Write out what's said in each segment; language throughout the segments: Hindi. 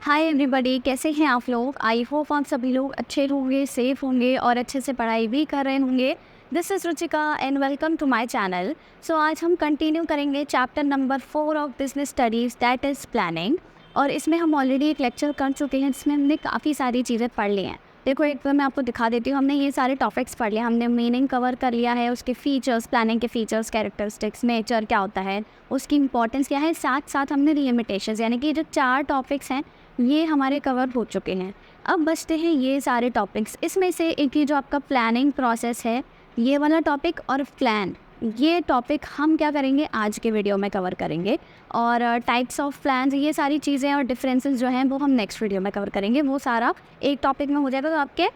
हाय एवरीबॉडी, कैसे हैं आप लोग। आई होप आप सभी लोग अच्छे होंगे, सेफ होंगे और अच्छे से पढ़ाई भी कर रहे होंगे। This is Ruchika and welcome to my channel. So आज हम कंटिन्यू करेंगे chapter number 4 of business studies, that is planning. और इसमें हम ऑलरेडी एक लेक्चर कर चुके हैं जिसमें हमने काफ़ी सारी चीज़ें पढ़ ली हैं। देखो एक बार मैं आपको दिखा देती हूँ। हमने ये सारे टॉपिक्स पढ़ लिए, हमने मीनिंग कवर कर लिया है, उसके फीचर्स, प्लानिंग के फीचर्स, कैरेक्टरिस्टिक्स, नेचर क्या होता है, उसकी इंपॉर्टेंस क्या है, साथ साथ हमने लिमिटेशंस यानी कि जो 4 टॉपिक्स हैं ये हमारे कवर हो चुके हैं। अब बचते हैं ये सारे टॉपिक्स। इसमें से एक ही जो आपका प्लानिंग प्रोसेस है, ये वाला टॉपिक और प्लान, ये टॉपिक हम क्या करेंगे आज के वीडियो में कवर करेंगे। और टाइप्स ऑफ प्लान्स, ये सारी चीज़ें और डिफरेंसेस जो हैं वो हम नेक्स्ट वीडियो में कवर करेंगे। वो सारा एक टॉपिक में हो जाएगा तो आपके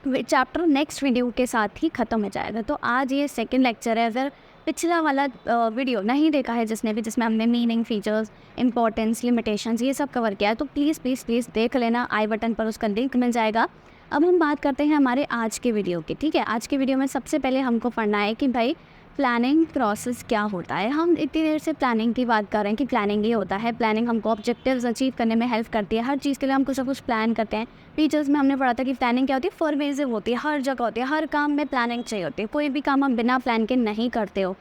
चैप्टर नेक्स्ट वीडियो के साथ ही ख़त्म हो जाएगा। तो आज ये सेकंड लेक्चर है। अगर पिछला वाला वीडियो नहीं देखा है जिसने भी, जिसमें हमने मीनिंग, फीचर्स, इंपॉर्टेंस, लिमिटेशंस ये सब कवर किया है, तो प्लीज़ प्लीज़ प्लीज़ देख लेना। आई बटन पर उसका लिंक मिल जाएगा। अब हम बात करते हैं हमारे आज के वीडियो की। ठीक है, आज के वीडियो में सबसे पहले हमको पढ़ना है कि भाई प्लानिंग प्रोसेस क्या होता है। हम इतनी देर से प्लानिंग की बात कर रहे हैं कि प्लानिंग ये होता है। प्लानिंग हमको ऑब्जेक्टिव्स अचीव करने में हेल्प करती है। हर चीज़ के लिए हम कुछ ना कुछ प्लान करते हैं। फीचर्स में हमने पढ़ा था कि प्लानिंग क्या होती है, परवेजिव होती है, हर जगह होती है, हर काम में प्लानिंग चाहिए होती है। कोई भी काम हम बिना प्लान के नहीं करते हो,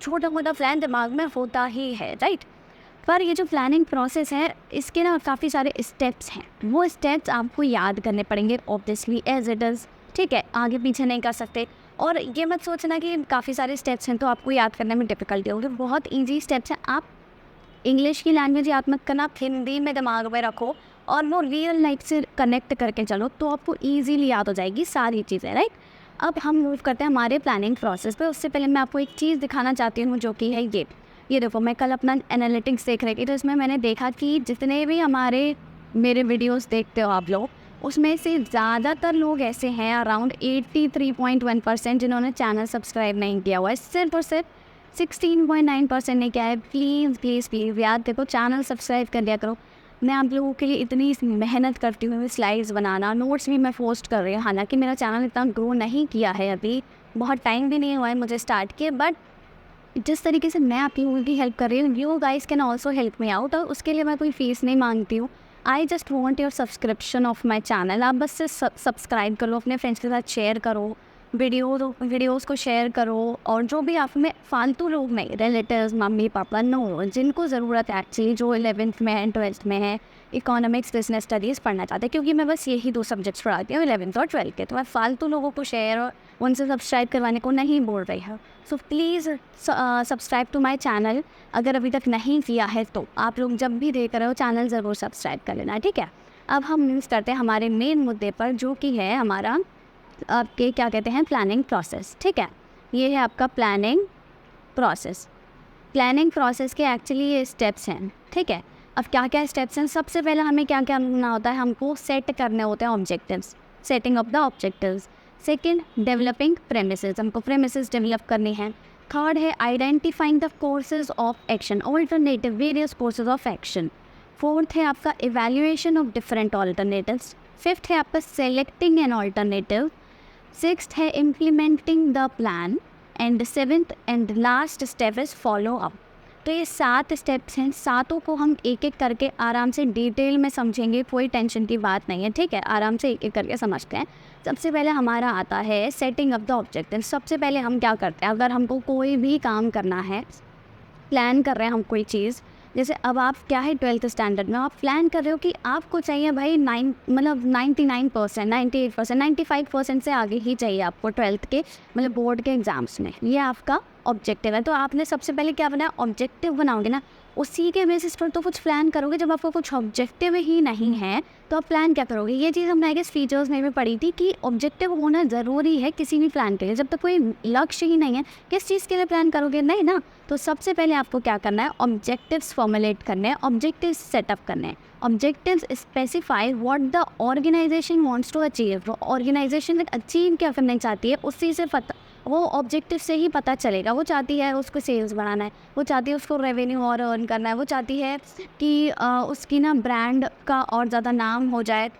छोटा मोटा प्लान दिमाग में होता ही है, राइट। पर ये जो प्लानिंग प्रोसेस है इसके ना काफ़ी सारे स्टेप्स हैं। वो स्टेप्स आपको याद करने पड़ेंगे ऑब्वियसली एज इट इज़। ठीक है, आगे पीछे नहीं कर सकते। और ये मत सोचना कि काफ़ी सारे स्टेप्स हैं तो आपको याद करने में डिफ़िकल्टी होगी। बहुत ईजी स्टेप्स हैं। आप इंग्लिश की लैंग्वेज याद मत करना, आप हिंदी में दिमाग में रखो और वो रियल लाइफ से कनेक्ट करके चलो तो आपको ईजीली याद हो जाएगी सारी चीज़ें, राइट। अब हम मूव करते हैं हमारे प्लानिंग प्रोसेस पे। उससे पहले मैं आपको एक चीज़ दिखाना चाहती हूँ जो कि है ये देखो। मैं कल अपना एनालिटिक्स देख रही थी तो इसमें मैंने देखा कि जितने भी मेरे वीडियोस देखते हो आप लोग, उसमें से ज़्यादातर लोग ऐसे हैं, अराउंड 83.1% जिन्होंने चैनल सब्सक्राइब नहीं किया हुआ है। सिर्फ और सिर्फ 16.9% ने किया है। प्लीज़ प्लीज़ प्लीज़ याद देखो, चैनल सब्सक्राइब कर दिया करो। मैं आप लोगों के लिए इतनी मेहनत करती हूँ, स्लाइड्स बनाना, नोट्स भी मैं पोस्ट कर रही हूँ। हालांकि मेरा चैनल इतना ग्रो नहीं किया है, अभी बहुत टाइम भी नहीं हुआ है मुझे स्टार्ट किए, बट जिस तरीके से मैं आप लोगों की हेल्प कर रही हूँ, you guys can also help me out. और उसके लिए मैं कोई फ़ीस नहीं मांगती हूँ। I just want your subscription of my channel. आप बस से सब्सक्राइब करो, अपने फ्रेंड्स के साथ शेयर करो, वीडियोज़ को शेयर करो। और जो भी आप में फालतू लोग नहीं, रिलेटिव्स, मम्मी पापा, नो, जिनको ज़रूरत है एक्चुअली, जो 11th में है, 12th में है, इकोनॉमिक्स, बिजनेस स्टडीज़ पढ़ना चाहते हैं, क्योंकि मैं बस यही 2 सब्जेक्ट्स पढ़ाती हूँ 11th और 12th के। तो मैं फालतू लोगों को शेयर और उनसे सब्सक्राइब करवाने को नहीं बोल रही हूँ। So please subscribe to my channel. अगर अभी तक नहीं किया है तो आप लोग जब भी देख रहे हो चैनल ज़रूर सब्सक्राइब कर लेना, ठीक है। अब हम यूज़ करते हैं हमारे मेन मुद्दे पर, जो कि है हमारा आपके क्या कहते हैं, प्लानिंग प्रोसेस। ठीक है, ये है आपका प्लानिंग प्रोसेस। प्लानिंग प्रोसेस के एक्चुअली ये स्टेप्स हैं। ठीक है, अब क्या क्या स्टेप्स हैं। सबसे पहले हमें क्या क्या करना होता है, हमको सेट करने होते हैं objectives, setting of the objectives. Second, developing premises, हमको प्रेमिसेस डेवलप करनी है। थर्ड है identifying the courses of action, alternative various courses of action. Fourth है आपका evaluation of different alternatives. Fifth है आपका सेलेक्टिंग एन ऑल्टरनेटिव। सिक्स्थ है implementing the plan. And seventh and last step is follow up. तो ये 7 स्टेप्स हैं। सातों को हम एक एक करके आराम से डिटेल में समझेंगे, कोई टेंशन की बात नहीं है, ठीक है। आराम से एक एक करके समझते हैं। सबसे पहले हमारा आता है सेटिंग अप द ऑब्जेक्टिव। सबसे पहले हम क्या करते हैं, अगर हमको कोई भी काम करना है, प्लान कर रहे हैं हम कोई चीज़, जैसे अब आप क्या है 12th स्टैंडर्ड में आप प्लान कर रहे हो कि आपको चाहिए भाई 99%, 98%, 95% से आगे ही चाहिए आपको 12th के बोर्ड के एग्ज़ाम्स में। ये आपका ऑब्जेक्टिव है। तो आपने सबसे पहले क्या बनाया, ऑब्जेक्टिव बनाओगे ना, उसी के बेसिस पर तो कुछ प्लान करोगे। जब आपको कुछ ऑब्जेक्टिव ही नहीं है तो आप प्लान क्या करोगे। ये चीज़ हमने आई गेस फीचर्स में भी पढ़ी थी कि ऑब्जेक्टिव होना ज़रूरी है किसी भी प्लान के लिए। जब तक कोई लक्ष्य ही नहीं है, किस चीज़ के लिए प्लान करोगे, नहीं ना। तो सबसे पहले आपको क्या करना है, ऑब्जेक्टिव्स फॉर्मुलेट करने हैं, ऑब्जेक्टिव्स सेटअप करने हैं। Objectives specify what the organisation wants to achieve. Organisation achieve क्या करना चाहती है उसी से वो ऑब्जेक्टिव से ही पता चलेगा। वो चाहती है उसको सेल्स बढ़ाना है, वो चाहती है उसको रेवेन्यू और अर्न करना है, वो चाहती है कि उसकी ना ब्रांड का और ज़्यादा नाम हो जाए,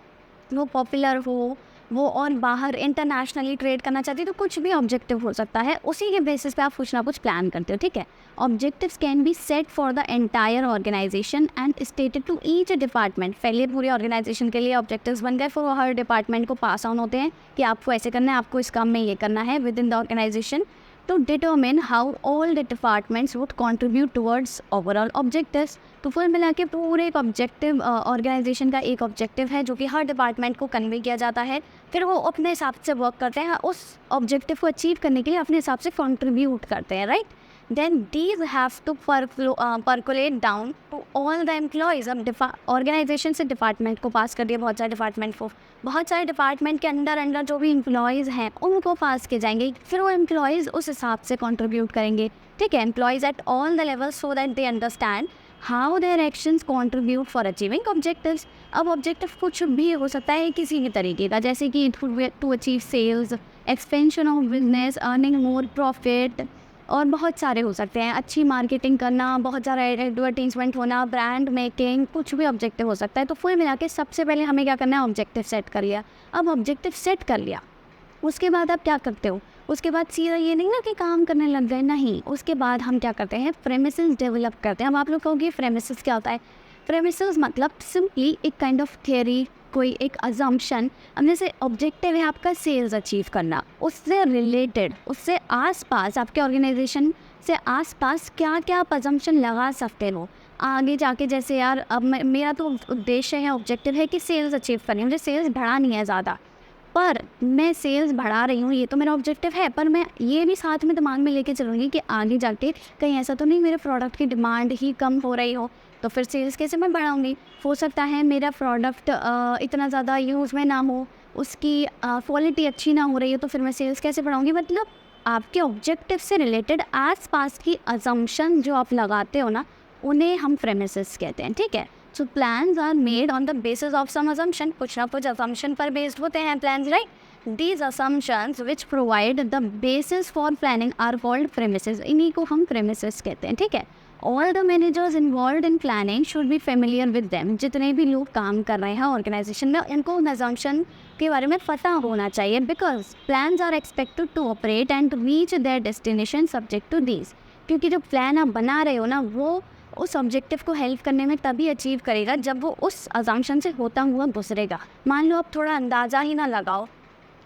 वो पॉपुलर हो, वो और बाहर इंटरनेशनली ट्रेड करना चाहती है, तो कुछ भी ऑब्जेक्टिव हो सकता है, उसी के बेसिस पे आप कुछ ना कुछ प्लान करते हो, ठीक है। Objectives can be set for the entire organisation and stated to each department. पहले पूरी ऑर्गेनाइजेशन के लिए ऑब्जेक्टिव्स बन गए, फिर वो हर डिपार्टमेंट को पास ऑन होते हैं कि आपको ऐसे करना है, आपको इस काम में ये करना है within the organisation, to determine how all the departments would contribute towards overall objectives। तो फिर मिला के पूरे एक ऑब्जेक्टिव ऑर्गेनाइजेशन का एक ऑब्जेक्टिव है जो कि हर डिपार्टमेंट को कन्वे किया जाता है, फिर वो अपने हिसाब से वर्क करते हैं, उस ऑब्जेक्टिव को अचीव करने के लिए अपने हिसाब से कंट्रीब्यूट करते हैं, right. Then these have to percolate down to all the employees. अब ऑर्गेनाइजेशन से डिपार्टमेंट को पास कर दिया, बहुत सारे डिपार्टमेंट के अंडर जो भी एम्प्लॉयज़ हैं उनको पास किए जाएंगे, फिर वो एम्प्लॉयज़ उस हिसाब से कंट्रीब्यूट करेंगे, ठीक है। Employees at all the level so that they understand how their actions contribute for achieving objectives. अब ऑब्जेक्टिव कुछ भी हो सकता है किसी भी तरीके का, जैसे कि to achieve sales, expansion of business, earning more profit, और बहुत सारे हो सकते हैं। अच्छी मार्केटिंग करना, बहुत सारा एडवर्टीजमेंट होना, ब्रांड मेकिंग, कुछ भी ऑब्जेक्टिव हो सकता है। तो फुल मिला के सबसे पहले हमें क्या करना है, ऑब्जेक्टिव सेट कर लिया। अब ऑब्जेक्टिव सेट कर लिया, उसके बाद आप क्या करते हो, उसके बाद सीधा ये नहीं ना कि काम करने लग गए, नहीं, उसके बाद हम क्या करते हैं, प्रेमिसेस डेवलप करते हैं। अब आप लोग कहोगे प्रेमिसेस क्या होता है। प्रेमिसेस मतलब सिंपली एक काइंड ऑफ थियरी, कोई एक अजम्पशन। अब जैसे ऑब्जेक्टिव है आपका सेल्स अचीव करना, उससे रिलेटेड, उससे आसपास, आपके ऑर्गेनाइजेशन से आसपास क्या क्या आप अजम्पशन लगा सकते हो आगे जाके। जैसे यार अब मेरा तो उद्देश्य है, ऑब्जेक्टिव है कि सेल्स अचीव करनी है, मुझे सेल्स बढ़ानी है ज़्यादा, पर मैं सेल्स बढ़ा रही हूँ, ये तो मेरा ऑब्जेक्टिव है, पर मैं ये भी साथ में दिमाग में लेके चलूँगी कि आगे जाके कहीं ऐसा तो नहीं मेरे प्रोडक्ट की डिमांड ही कम हो रही हो, तो फिर सेल्स कैसे मैं बढ़ाऊँगी। हो सकता है मेरा प्रोडक्ट इतना ज़्यादा यूज़ में ना हो, उसकी क्वालिटी अच्छी ना हो रही है, तो फिर मैं सेल्स कैसे बढ़ाऊँगी। मतलब आपके ऑब्जेक्टिव से रिलेटेड आसपास की अजम्पशन जो आप लगाते हो ना, उन्हें हम प्रेमिसेस कहते हैं, ठीक है। So plans are made on the basis of some assumption, कुछ ना कुछ असम्पशन पर बेस्ड होते हैं plans, right. These assumptions which provide the basis for planning are called premises, इन्हीं को हम प्रेमिसेस कहते हैं, ठीक है। All the managers involve in planning should be familiar with them. जितने भी लोग काम कर रहे हैं ऑर्गेनाइजेशन में, इनको उन असम्पशन के बारे में पता होना चाहिए, because plans are expected to operate and reach their destination subject to these. क्योंकि जो प्लान आप बना रहे हो ना, वो उस ऑब्जेक्टिव को हेल्प करने में तभी अचीव करेगा जब वो उस अजम्पशन से होता हुआ गुजरेगा। मान लो आप थोड़ा अंदाज़ा ही ना लगाओ,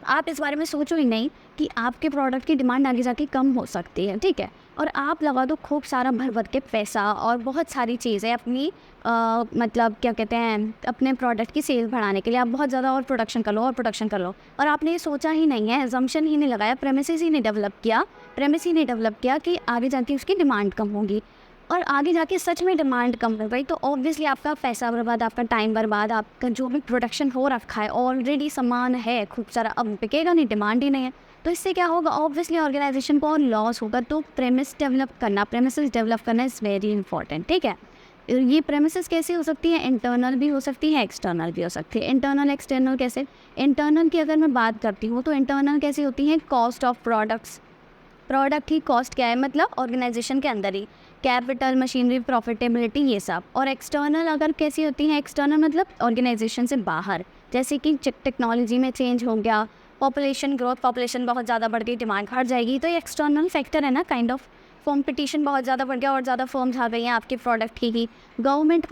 आप इस बारे में सोचो ही नहीं कि आपके प्रोडक्ट की डिमांड आगे जाके कम हो सकती है, ठीक है, और आप लगा दो खूब सारा भर भर के पैसा और बहुत सारी चीज़ें अपनी मतलब क्या कहते हैं, अपने प्रोडक्ट की सेल बढ़ाने के लिए आप बहुत ज़्यादा और प्रोडक्शन कर लो, और आपने ये सोचा ही नहीं है, एजम्पशन ही नहीं लगाया, प्रेमिसेस ही नहीं डेवलप किया कि आगे जाके उसकी डिमांड कम होगी, और आगे जाके सच में डिमांड कम हो गई, तो ऑब्वियसली आपका पैसा बर्बाद, आपका टाइम बर्बाद, आपका जो भी प्रोडक्शन हो रखा है, ऑलरेडी सामान है खूब सारा, अब बिकेगा नहीं, डिमांड ही नहीं है, तो इससे क्या होगा, ऑब्वियसली ऑर्गेनाइजेशन को और लॉस होगा। तो प्रेमिसेस डेवलप करना इज़ वेरी इंपॉर्टेंट, ठीक है। ये प्रेमिसेस कैसी हो सकती है, इंटरनल भी हो सकती है, एक्सटर्नल भी हो सकती है। इंटरनल एक्सटर्नल कैसे, इंटरनल की अगर मैं बात करती हूँ तो इंटरनल कैसी होती है, कॉस्ट ऑफ प्रोडक्ट की कॉस्ट क्या है, मतलब ऑर्गेनाइजेशन के अंदर ही, कैपिटल, मशीनरी, प्रॉफिटेबिलिटी, ये सब। और एक्सटर्नल अगर कैसी होती है, एक्सटर्नल मतलब ऑर्गेनाइजेशन से बाहर, जैसे कि टेक्नोलॉजी में चेंज हो गया, पॉपुलेशन ग्रोथ, पॉपुलेशन बहुत ज़्यादा बढ़ गई, डिमांड हट जाएगी, तो ये एक्सटर्नल फैक्टर है ना, काइंड ऑफ कंपटीशन बहुत ज़्यादा बढ़ गया और ज़्यादा फर्म्स आ गई हैं आपके प्रोडक्ट की ही। गवर्नमेंट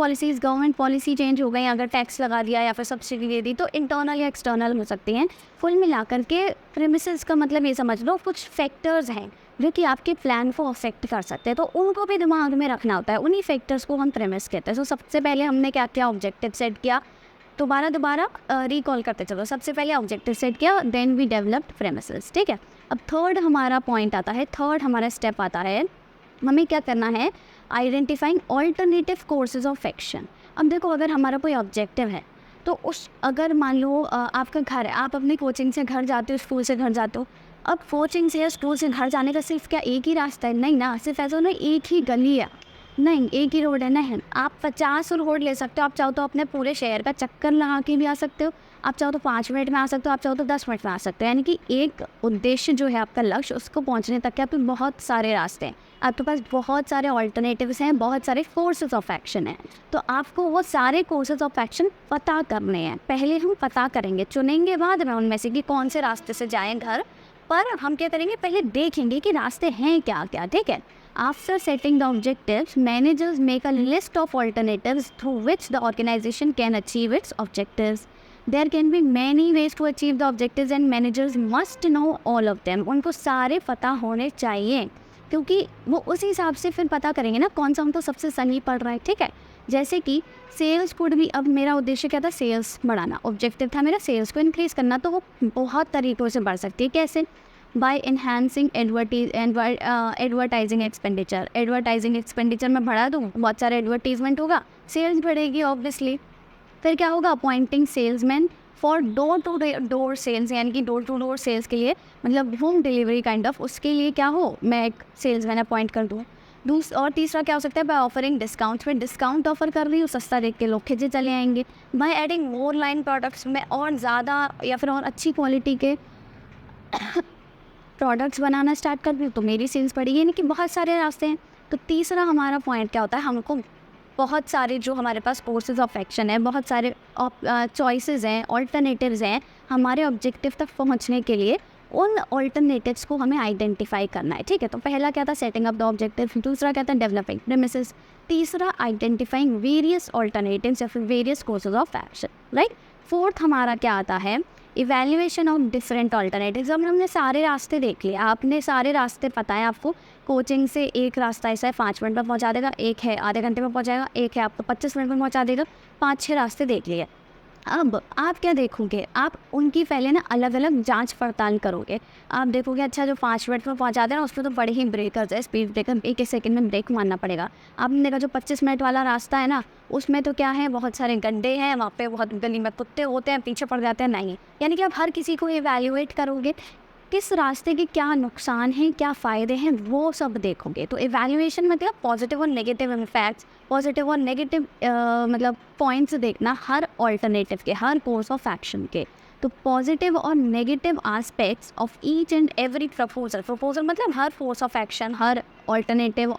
पॉलिसी चेंज हो गई, अगर टैक्स लगा दिया या फिर सब्सिडी दे दी, तो इंटरनल या एक्सटर्नल हो सकती हैं। फुल मिलाकर के प्रेमिसेस का मतलब ये समझ लो, कुछ फैक्टर्स हैं जो कि आपके प्लान को अफेक्ट कर सकते हैं, तो उनको भी दिमाग में रखना होता है, उन्हीं फैक्टर्स को हम प्रेमिस कहते हैं। तो सबसे पहले हमने क्या किया, ऑब्जेक्टिव सेट किया, दोबारा रिकॉल करते चलो, सबसे पहले ऑब्जेक्टिव सेट किया, देन वी डेवलप्ड प्रेमिसेस, ठीक है। अब थर्ड हमारा पॉइंट आता है, थर्ड हमारा स्टेप आता है, हमें क्या करना है, identifying alternative courses of action. अब देखो, अगर हमारा कोई ऑब्जेक्टिव है, तो अगर मान लो आपका घर है, आप अपनी कोचिंग से घर जाते हो, स्कूल से घर जाते हो, अब कोचिंग से या स्कूल से घर जाने का सिर्फ क्या एक ही रास्ता है, नहीं ना, सिर्फ ऐसा नहीं एक ही गली है, नहीं एक ही रोड है, नहीं, आप 50 रोड ले सकते हो, आप चाहो तो अपने पूरे शहर का चक्कर लगा के भी आ सकते हो, आप चाहो तो 5 मिनट में आ सकते हो, आप चाहो तो 10 मिनट में आ सकते हो। यानी कि एक उद्देश्य जो है आपका लक्ष्य, उसको पहुंचने तक के आपके बहुत सारे रास्ते हैं, आपके पास बहुत सारे ऑल्टरनेटिव्स हैं, बहुत सारे कोर्सेज ऑफ एक्शन हैं। तो आपको वो सारे कोर्सेज ऑफ एक्शन पता करने हैं। पहले हम पता करेंगे, चुनेंगे बाद में उनमें से कि कौन से रास्ते से जाएँ घर, पर हम क्या करेंगे, पहले देखेंगे कि रास्ते हैं क्या क्या, ठीक है। After setting the objectives, managers make a list of alternatives through which the organization can achieve its objectives. There can be many ways to achieve the objectives and managers must know all of them. उनको सारे पता होने चाहिए, क्योंकि वो उस हिसाब से फिर पता करेंगे ना कौन सा उनको सबसे सही पड़ रहा है, ठीक है। जैसे कि सेल्स कुड भी, अब मेरा उद्देश्य क्या था, सेल्स बढ़ाना, ऑब्जेक्टिव था मेरा सेल्स को इंक्रीज़ करना, तो वो बहुत तरीक़ों से बढ़ सकती है। कैसे? Bye enhancing advertising expenditure. Advertising expenditure में बढ़ा दूँ, बहुत सारा एडवर्टीजमेंट होगा, सेल्स बढ़ेगी ऑब्वियसली। फिर क्या होगा, appointing salesman for door to door sales, यानी कि डोर टू डोर सेल्स के लिए, मतलब होम डिलीवरी काइंड ऑफ, उसके लिए क्या हो, मैं एक सेल्समैन अपॉइंट कर दूँ। और तीसरा क्या हो सकता है, बाय ऑफरिंग डिस्काउंट। में डिस्काउंट ऑफर कर रही हूँ, सस्ता देख के लोग खिंचे चले आएंगे। By adding more line products, में और ज़्यादा या फिर और अच्छी क्वालिटी के प्रोडक्ट्स बनाना स्टार्ट कर दूँ तो मेरी सेल्स बढ़ेगी। यानी कि बहुत सारे रास्ते हैं। तो तीसरा हमारा पॉइंट क्या होता है, हमको बहुत सारे जो हमारे पास कोर्सेज ऑफ एक्शन है, बहुत सारे चॉइसेस हैं, ऑल्टरनेटिव्स हैं हमारे ऑब्जेक्टिव तक पहुंचने के लिए, उन ऑल्टरनेटिव्स को हमें आइडेंटिफाई करना है, ठीक है। तो पहला क्या था, सेटिंग अप द ऑब्जेक्टिव। दूसरा क्या था, डेवलपिंग प्रीमिसेस। तीसरा आइडेंटिफाइंग वेरियस ऑल्टरनेटिव्स या फिर various courses of action, right. Fourth हमारा क्या आता है, इवैल्यूएशन ऑफ डिफरेंट ऑल्टरनेटिव्स। अब हमने सारे रास्ते देख लिए, आपने सारे रास्ते पता है आपको। कोचिंग से एक रास्ता ऐसा है 5 मिनट में पहुंचा देगा, एक है आधे घंटे में पहुंचाएगा, एक है आपको 25 मिनट में पहुंचा देगा। 5-6 रास्ते देख लिए। अब आप क्या देखोगे, आप उनकी पहले ना अलग अलग जांच पड़ताल करोगे। आप देखोगे अच्छा जो 5 मिनट में पहुंचा दे रहा है उसमें तो बड़े ही ब्रेकर्स है, स्पीड ब्रेकर, एक एक सेकंड में ब्रेक मारना पड़ेगा। आपने देखा जो 25 मिनट वाला रास्ता है ना, उसमें तो क्या है, बहुत सारे गड्ढे हैं, वहाँ पे बहुत गली में कुत्ते होते हैं, पीछे पड़ जाते हैं, नहीं। यानी कि आप हर किसी को इवैल्यूएट करोगे, किस रास्ते के क्या नुकसान हैं, क्या फ़ायदे हैं, वो सब देखोगे। तो इवैल्यूएशन मतलब पॉजिटिव और नेगेटिव इम्पैक्ट्स, पॉजिटिव और नेगेटिव मतलब पॉइंट्स देखना हर ऑल्टरनेटिव के, हर कोर्स ऑफ एक्शन के। तो पॉजिटिव और negative aspects of each and every proposal मतलब हर कोर्स ऑफ एक्शन, हर ऑल्टरनेटिव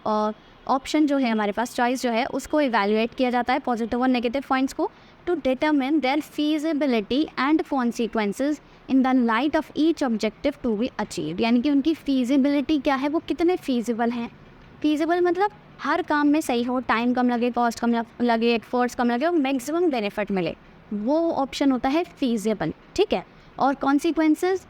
ऑप्शन जो है हमारे पास, चॉइस जो है, उसको इवैल्यूएट किया जाता है, पॉजिटिव और नेगेटिव पॉइंट्स को, to determine their feasibility and consequences in the light of each objective to be achieved. यानी कि उनकी फीजिबिलिटी क्या है, वो कितने फीजिबल हैं। फीजिबल मतलब हर काम में सही हो, टाइम कम लगे, कॉस्ट कम लगे, एफर्ट्स कम लगे और मैक्सिमम बेनिफिट मिले, वो ऑप्शन होता है फीजिबल, ठीक है। और कॉन्सिक्वेंसेज,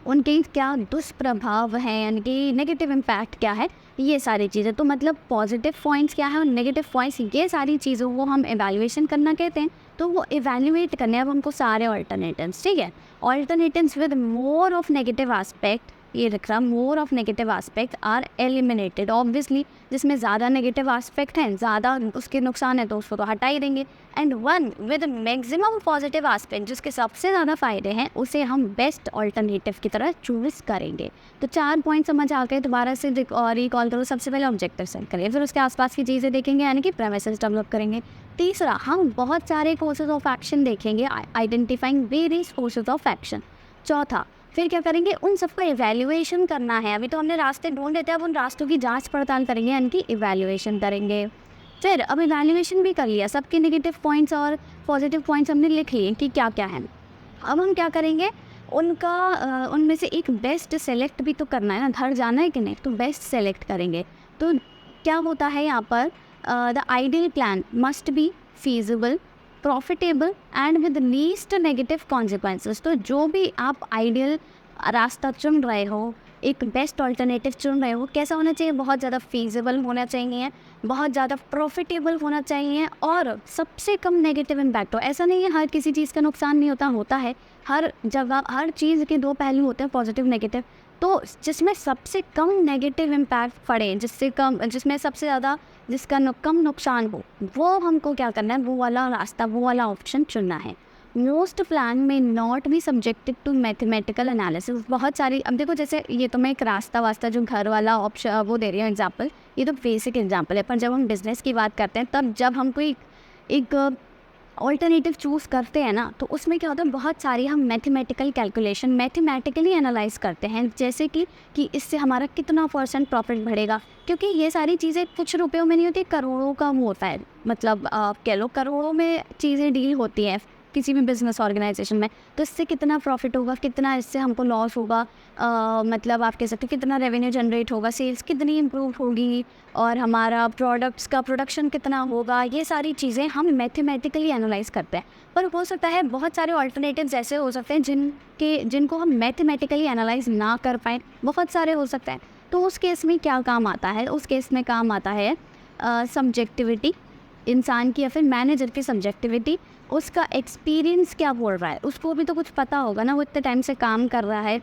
उनके क्या दुष्प्रभाव हैं, यानी कि नेगेटिव इम्पैक्ट क्या है, ये सारी चीज़ें। तो मतलब पॉजिटिव पॉइंट्स क्या है और नेगेटिव पॉइंट्स, ये सारी चीज़ों को हम एवेल्यूएशन करना कहते हैं। तो वो एवेल्यूएट करने अब हमको सारे ऑल्टरनेटिव्स, ठीक है। Alternatives with more of negative aspect, ये रख रहा, more of negative aspect are eliminated. Obviously जिसमें ज़्यादा नेगेटिव एस्पेक्ट हैं, ज़्यादा उसके नुकसान है, तो उसको तो हटा ही देंगे। And one with maximum positive aspect, जिसके सबसे ज़्यादा फ़ायदे हैं, उसे हम बेस्ट ऑल्टरनेटिव की तरह चूज़ करेंगे। तो 4 पॉइंट समझ आ गए, दोबारा से रिकॉल करो। सबसे पहले ऑब्जेक्टिव सेट करें, फिर उसके आसपास की चीज़ें देखेंगे, यानी कि प्रेमिसेस डेवलप करेंगे। तीसरा, हम बहुत सारे कोर्सेज ऑफ एक्शन देखेंगे, identifying various courses of action. चौथा, फिर क्या करेंगे, उन सबका इवैल्यूएशन करना है। अभी तो हमने रास्ते ढूंढ लेते हैं, अब उन रास्तों की जांच पड़ताल करेंगे, यानी कि इवैल्यूएशन करेंगे। फिर अब इवैल्यूएशन भी कर लिया, सबके नेगेटिव पॉइंट्स और पॉजिटिव पॉइंट्स हमने लिख लिए कि क्या क्या है। अब हम क्या करेंगे, उनमें से एक बेस्ट सेलेक्ट भी तो करना है ना, घर जाना है कि नहीं, तो बेस्ट सेलेक्ट करेंगे। तो क्या होता है यहाँ पर, the ideal plan must be feasible, profitable and with least negative consequences. तो जो भी आप आइडियल रास्ता चुन रहे हो, एक बेस्ट ऑल्टरनेटिव चुन रहे हो, कैसा होना चाहिए, बहुत ज़्यादा फीजिबल होना चाहिए, बहुत ज़्यादा प्रॉफिटेबल होना चाहिए और सबसे कम नेगेटिव इम्पैक्ट हो। ऐसा नहीं है हर किसी चीज़ का नुकसान नहीं होता, होता है। हर जगह हर चीज़ के 2 पहलू होते हैं, पॉजिटिव नेगेटिव। तो जिसमें सबसे कम नेगेटिव इम्पैक्ट पड़े, जिसमें सबसे ज़्यादा जिसका कम नुकसान हो, वो हमको क्या करना है, वो वाला रास्ता, वो वाला ऑप्शन चुनना है। मोस्ट प्लान में नॉट भी सब्जेक्टेड टू मैथमेटिकल एनालिसिस। बहुत सारी, अब देखो जैसे ये तो मैं एक रास्ता वास्ता जो घर वाला ऑप्शन वो दे रही हूँ एग्जाम्पल, ये तो बेसिक एग्जाम्पल है, पर जब हम बिज़नेस की बात करते हैं, तब जब हम कोई एक ऑल्टरनेटिव चूज़ करते हैं ना, तो उसमें क्या होता है, बहुत सारी हम मैथमेटिकल कैलकुलेशन मैथमेटिकली एनालाइज करते हैं, जैसे कि इससे हमारा कितना % प्रॉफिट बढ़ेगा, क्योंकि ये सारी चीज़ें कुछ रुपयों में नहीं होती, करोड़ों का वो होता है, मतलब कह लो करोड़ों में चीज़ें डील होती हैं किसी भी बिजनेस ऑर्गेनाइजेशन में। तो इससे कितना प्रॉफिट होगा, कितना इससे हमको लॉस होगा, मतलब आप कह सकते हो कितना रेवेन्यू जनरेट होगा, सेल्स कितनी इम्प्रूव होगी, और हमारा प्रोडक्ट्स का प्रोडक्शन कितना होगा, ये सारी चीज़ें हम मैथमेटिकली एनालाइज करते हैं। पर हो सकता है बहुत सारे ऑल्टरनेटिव्स ऐसे हो सकते हैं जिनको हम मैथमेटिकली एनालाइज ना कर पाएँ, बहुत सारे हो सकते हैं। तो उस केस में क्या काम आता है, उस केस में काम आता है सब्जेक्टिविटी इंसान की, या फिर मैनेजर की सब्जेक्टिविटी, उसका एक्सपीरियंस क्या बोल रहा है, उसको भी तो कुछ पता होगा ना, वो इतने टाइम से काम कर रहा है,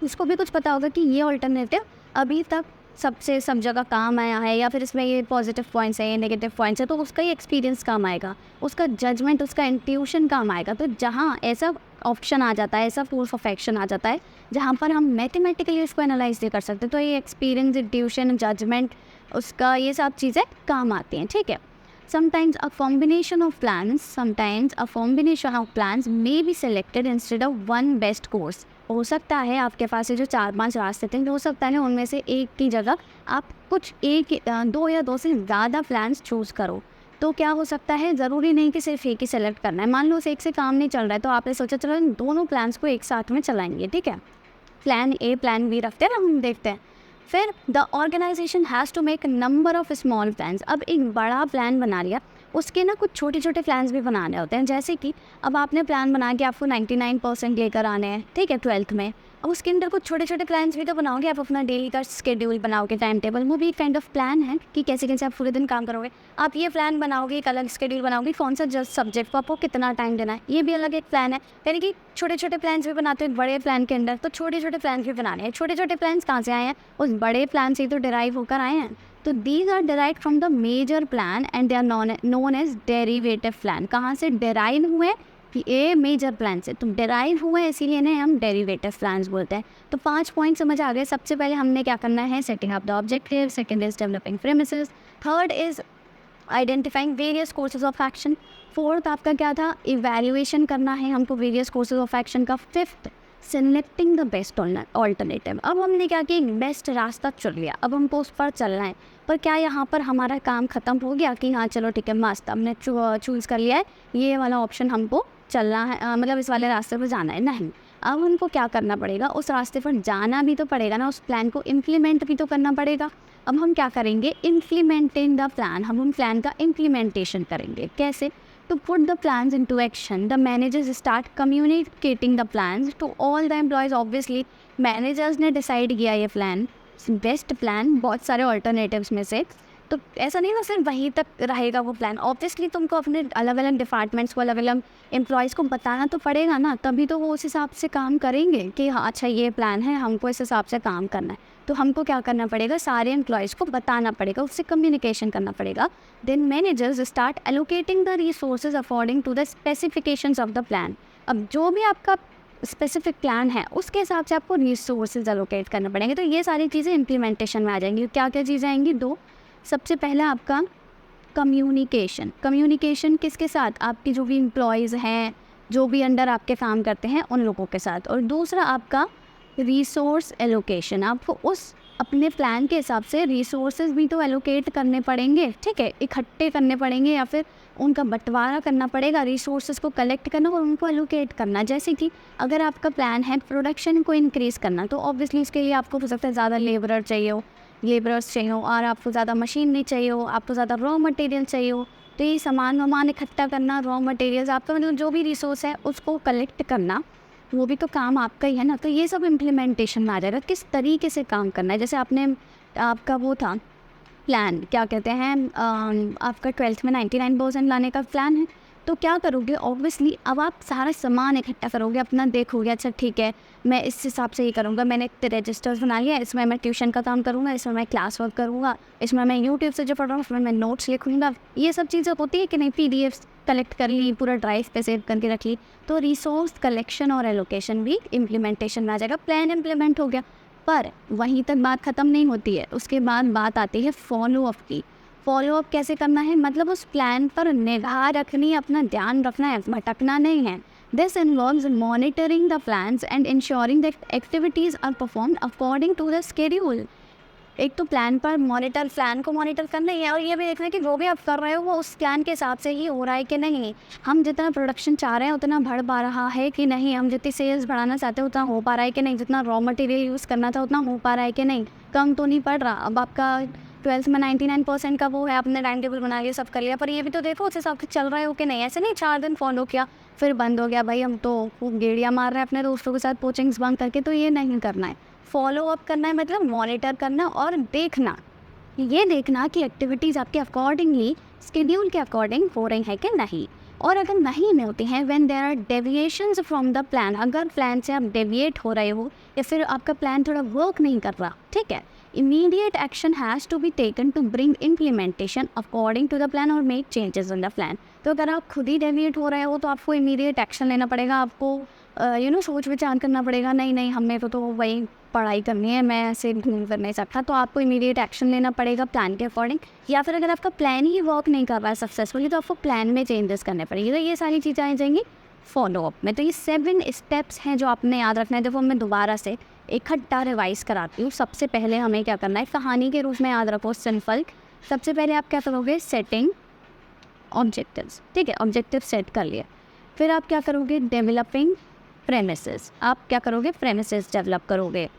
उसको भी कुछ पता होगा कि ये ऑल्टरनेटिव अभी तक सब जगह काम आया है, या फिर इसमें ये पॉजिटिव पॉइंट्स है, ये नेगेटिव पॉइंट्स है, तो उसका ही एक्सपीरियंस काम आएगा, उसका जजमेंट, उसका इंट्यूशन काम आएगा। तो जहाँ ऐसा ऑप्शन आ जाता है, ऐसा फोर्स ऑफ एक्शन आ जाता है जहाँ पर हम मैथमेटिकली उसको एनालाइज नहीं कर सकते, तो ये एक्सपीरियंस, इंट्यूशन, जजमेंट, उसका ये सब चीज़ें काम आती हैं, ठीक है। Sometimes a combination of plans may be selected instead of one best course. हो सकता है आपके पास ये जो 4-5 रास्ते थे, हो सकता है उनमें से एक की जगह आप कुछ दो या दो से ज़्यादा प्लान्स चूज़ करो। तो क्या हो सकता है, ज़रूरी नहीं कि सिर्फ एक ही सेलेक्ट करना है। मान लो उस एक से काम नहीं चल रहा है, तो आपने सोचा चलो इन दोनों प्लान्स को एक साथ में चलाएंगे, ठीक है। प्लान ए प्लान बी रखते हैं ना, हम देखते हैं। फिर the organisation has to make number of small plans. अब एक बड़ा प्लान बना लिया, उसके ना कुछ छोटे छोटे प्लान्स भी बनाने होते हैं, जैसे कि अब आपने प्लान बना के आपको 99% लेकर आने हैं, ठीक है, 12th में। अब उसके अंदर कुछ छोटे छोटे प्लान्स भी तो बनाओगे, आप अपना डेली का शेड्यूल बनाओगे, टाइम टेबल, वो भी एक काइंड ऑफ प्लान है कि कैसे कैसे आप पूरे दिन काम करोगे। आप ये प्लान बनाओगे, एक अलग शेड्यूल बनाओगे, कौन सा जस्ट सब्जेक्ट को आपको कितना टाइम देना है, ये भी अलग एक प्लान है। यानी कि छोटे छोटे प्लान्स भी बनाते हो एक बड़े प्लान के अंदर, तो छोटे छोटे प्लान्स भी बनाने हैं। छोटे छोटे प्लान्स कहाँ से आए हैं, उस बड़े प्लान से ही तो डिराइव होकर आए हैं। तो these are derive from the major plan and they are known as derivative plan. कहाँ से डिराइव हुए, कि ए मेजर प्लान से, तो डिराइव हुए इसीलिए इन्हें हम डेरिवेटिव प्लान्स बोलते हैं। तो 5 पॉइंट समझ आ गए। सबसे पहले हमने क्या करना है, setting up the objective, second is developing premises, third is identifying various courses of action, fourth आपका क्या था, इवैल्यूएशन करना है हमको वेरियस कोर्सेज ऑफ एक्शन का, fifth selecting the best alternative. अब हमने क्या किया, एक बेस्ट रास्ता चुन लिया, अब हमको उस पर चलना है। पर क्या यहाँ पर हमारा काम ख़त्म हो गया कि हाँ चलो ठीक है मस्त, हमने चूज़ कर लिया है, ये वाला ऑप्शन हमको चलना है, मतलब इस वाले रास्ते पर जाना है? नहीं, अब हमको क्या करना पड़ेगा, उस रास्ते पर जाना भी तो पड़ेगा ना, उस प्लान को इम्प्लीमेंट भी तो करना पड़ेगा। अब हम क्या करेंगे, इम्प्लीमेंटिंग द प्लान, हम उन प्लान का इम्प्लीमेंटेशन करेंगे। कैसे? To put the plans into action, the managers start communicating the plans to all the employees. Obviously, managers ने decide किया ये plan, बेस्ट प्लान बहुत सारे ऑल्टरनेटिव्स में से, तो ऐसा नहीं ना सिर्फ वहीं तक रहेगा वो प्लान। ऑब्वियसली तुमको अपने अलग अलग डिपार्टमेंट्स को, अलग अलग एम्प्लॉयज़ को बताना तो पड़ेगा ना, तभी तो वो उस हिसाब से काम करेंगे कि हाँ अच्छा ये प्लान है, हमको इस हिसाब से काम करना है। तो हमको क्या करना पड़ेगा, सारे एम्प्लॉयज़ को बताना पड़ेगा, उससे कम्युनिकेशन करना पड़ेगा। Then managers start allocating the resources according to the specifications of the plan. अब जो भी आपका स्पेसिफिक प्लान है उसके हिसाब से आपको रिसोर्सेज एलोकेट करना पड़ेंगे। तो ये सारी चीज़ें इम्प्लीमेंटेशन में आ जाएंगी। क्या क्या चीज़ें आएंगी, दो। सबसे पहला आपका कम्युनिकेशन। कम्युनिकेशन किसके साथ, आपके जो भी एम्प्लॉयज़ हैं, जो भी अंडर आपके काम करते हैं उन लोगों के साथ। और दूसरा आपका रिसोर्स एलोकेशन, आपको उस अपने प्लान के हिसाब से रिसोर्सेज भी तो एलोकेट करने पड़ेंगे, ठीक है, इकट्ठे करने पड़ेंगे या फिर उनका बंटवारा करना पड़ेगा, रिसोर्सेज को कलेक्ट करना और उनको एलोकेट करना। जैसे कि अगर आपका प्लान है प्रोडक्शन को इंक्रीज़ करना, तो ऑब्वियसली इसके लिए आपको हो सकता है ज़्यादा लेबरर्स चाहिए हो, और आपको ज़्यादा मशीन नहीं चाहिए हो, आपको ज़्यादा रॉ मटेरियल चाहिए हो। तो ये सामान इकट्ठा करना, रॉ मटेरियल्स, आपका मतलब जो भी रिसोर्स है उसको कलेक्ट करना, वो भी तो काम आपका ही है ना। तो ये सब इम्प्लीमेंटेशन में आ जाएगा, किस तरीके से काम करना है। जैसे आपका वो था प्लान, क्या कहते हैं, आपका 12th में 99% लाने का प्लान है, तो क्या करोगे, ऑब्वियसली अब आप सारा सामान इकट्ठा करोगे, अपना देखोगे, अच्छा ठीक है मैं इस हिसाब से ये करूँगा, मैंने रजिस्टर्स बना लिया, इसमें मैं ट्यूशन का काम करूँगा, इसमें मैं क्लास वर्क करूँगा, इसमें मैं यूट्यूब से जो पढ़ रहा हूँ उसमें मैं नोट्स लिखूँगा। ये सब चीज़ें होती है कि नहीं, PDFs कलेक्ट कर ली, पूरा ड्राइव पे सेव करके रख ली। तो रिसोर्स कलेक्शन और एलोकेशन भी इम्प्लीमेंटेशन में आ जाएगा। प्लान इम्प्लीमेंट हो गया, पर वहीं तक बात ख़त्म नहीं होती है, उसके बाद बात आती है फॉलो अप की। फॉलो अप कैसे करना है, मतलब उस प्लान पर निगाह रखनी, अपना ध्यान रखना है, भटकना नहीं है। This involves monitoring the plans and ensuring that activities are performed according to the schedule. एक तो प्लान पर प्लान को मॉनिटर करना ही है, और ये भी देखना है कि जो भी आप कर रहे हो वो उस प्लान के हिसाब से ही हो रहा है कि नहीं। हम जितना प्रोडक्शन चाह रहे हैं उतना बढ़ पा रहा है कि नहीं, हम जितनी सेल्स बढ़ाना चाहते हैं उतना हो पा रहा है कि नहीं, जितना रॉ मटेरियल यूज़ करना था उतना हो पा रहा है कि नहीं, कम तो नहीं पड़ रहा। अब आपका 12th में 99% का वो है, आपने टाइम टेबल बना लिया, सब कर लिया, पर ये भी तो देखो उस हिसाब से चल रहा है हो कि नहीं। ऐसे नहीं 4 दिन फॉलो किया फिर बंद हो गया, भाई हम तो खूब गेड़ियाँ मार रहे हैं अपने दोस्तों के साथ कोचिंग्स बंद करके, तो ये नहीं करना है। फॉलो अप करना है मतलब मॉनिटर करना और देखना, ये देखना कि एक्टिविटीज़ आपके अकॉर्डिंगली स्केड्यूल के अकॉर्डिंग हो रही है कि नहीं। और अगर नहीं होती हैं, when there are deviations from the plan, अगर प्लान से आप डेविएट हो रहे हो या फिर आपका प्लान थोड़ा वर्क नहीं कर रहा, ठीक है, immediate action has to be taken to bring implementation according to the plan और make changes in the plan. तो अगर आप खुद ही डेविएट हो रहे हो तो आपको इमीडिएट एक्शन लेना पड़ेगा, आपको सोच विचार करना पड़ेगा, नहीं हमें तो वही पढ़ाई करनी है, मैं ऐसे घूम फिर नहीं सकता, तो आपको इमीडिएट एक्शन लेना पड़ेगा प्लान के अकॉर्डिंग। या फिर अगर आपका प्लान ही वर्क नहीं कर रहा है सक्सेसफुली तो आपको प्लान में चेंजेस करने पड़ेंगे। तो ये सारी चीज़ें आ जाएंगी फॉलो अप में। तो ये 7 स्टेप्स हैं जो आपने याद रखना है। देखो मैं दोबारा से इकट्ठा रिवाइज कराती हूँ। सबसे पहले हमें क्या करना है, कहानी के रूप में याद रखो, सिंपल। सबसे पहले आप क्या करोगे, सेटिंग ऑब्जेक्टिव्स, ठीक है, ऑब्जेक्टिव सेट कर लिए। फिर आप क्या करोगे, डेवलपिंग प्रेमिसेस, आप क्या करोगे, प्रेमिसेस डेवलप करोगे।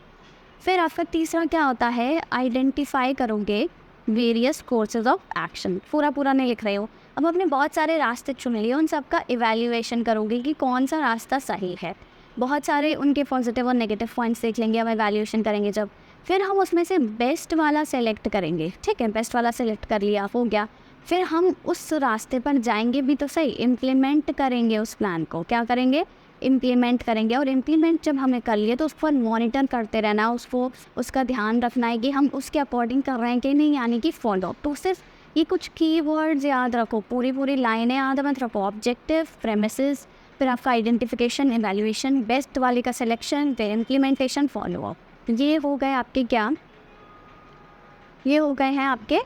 फिर आपका तीसरा क्या होता है, आइडेंटिफाई करोगे वेरियस कोर्सेज ऑफ एक्शन। पूरा नहीं लिख रहे हो, अब आपने बहुत सारे रास्ते चुन लिए, उन सब का इवैल्यूएशन करोगे कि कौन सा रास्ता सही है। बहुत सारे उनके पॉजिटिव और नेगेटिव पॉइंट्स देख लेंगे, हम इवैल्यूएशन करेंगे जब, फिर हम उसमें से बेस्ट वाला सेलेक्ट करेंगे, ठीक है, बेस्ट वाला सेलेक्ट कर लिया, हो गया। फिर हम उस रास्ते पर जाएंगे भी तो सही, इम्प्लीमेंट करेंगे उस प्लान को, क्या करेंगे, इम्प्लीमेंट करेंगे। और इम्प्लीमेंट जब हमें कर लिए तो उस पर मॉनिटर करते रहना, उसको उसका ध्यान रखना है कि हम उसके अकॉर्डिंग कर रहे हैं कि नहीं, यानी कि फॉलो। तो सिर्फ ये कुछ कीवर्ड्स याद रखो, पूरी लाइनें याद मत रखो, ऑब्जेक्टिव, प्रेमिसेस, फिर आपका आइडेंटिफिकेशन, इवैल्यूएशन, बेस्ट वाले का सिलेक्शन, फिर इम्प्लीमेंटेशन, फॉलो अप। ये हो गए आपके क्या, ये हो गए हैं आपके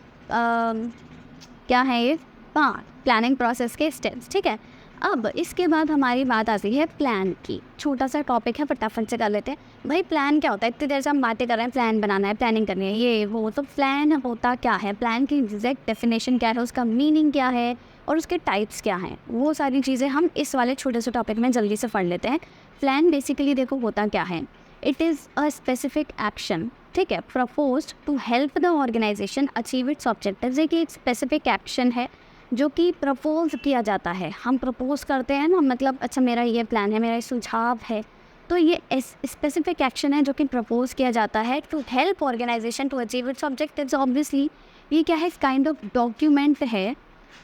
क्या है ये, हाँ, प्लानिंग प्रोसेस के स्टेप्स, ठीक है। अब इसके बाद हमारी बात आती है प्लान की। छोटा सा टॉपिक है, फटाफट से कर लेते हैं। भाई प्लान क्या होता है, इतनी देर से हम बातें कर रहे हैं, प्लान बनाना है, प्लानिंग करनी है, ये वो, तो प्लान होता क्या है, प्लान की एग्जैक्ट डेफिनेशन क्या है, उसका मीनिंग क्या है और उसके टाइप्स क्या हैं, वो सारी चीज़ें हम इस वाले छोटे से टॉपिक में जल्दी से पढ़ लेते हैं। प्लान बेसिकली देखो होता क्या है, it is a specific action, ठीक है, proposed to help the organisation achieve its objectives. एक स्पेसिफिक एक्शन है जो कि प्रपोज किया जाता है, हम प्रपोज करते हैं ना, मतलब अच्छा मेरा ये प्लान है, मेरा ये सुझाव है, तो ये स्पेसिफिक एक्शन है जो कि प्रपोज किया जाता है to help organisation to achieve its objectives. Obviously ये क्या है, काइंड ऑफ डॉक्यूमेंट है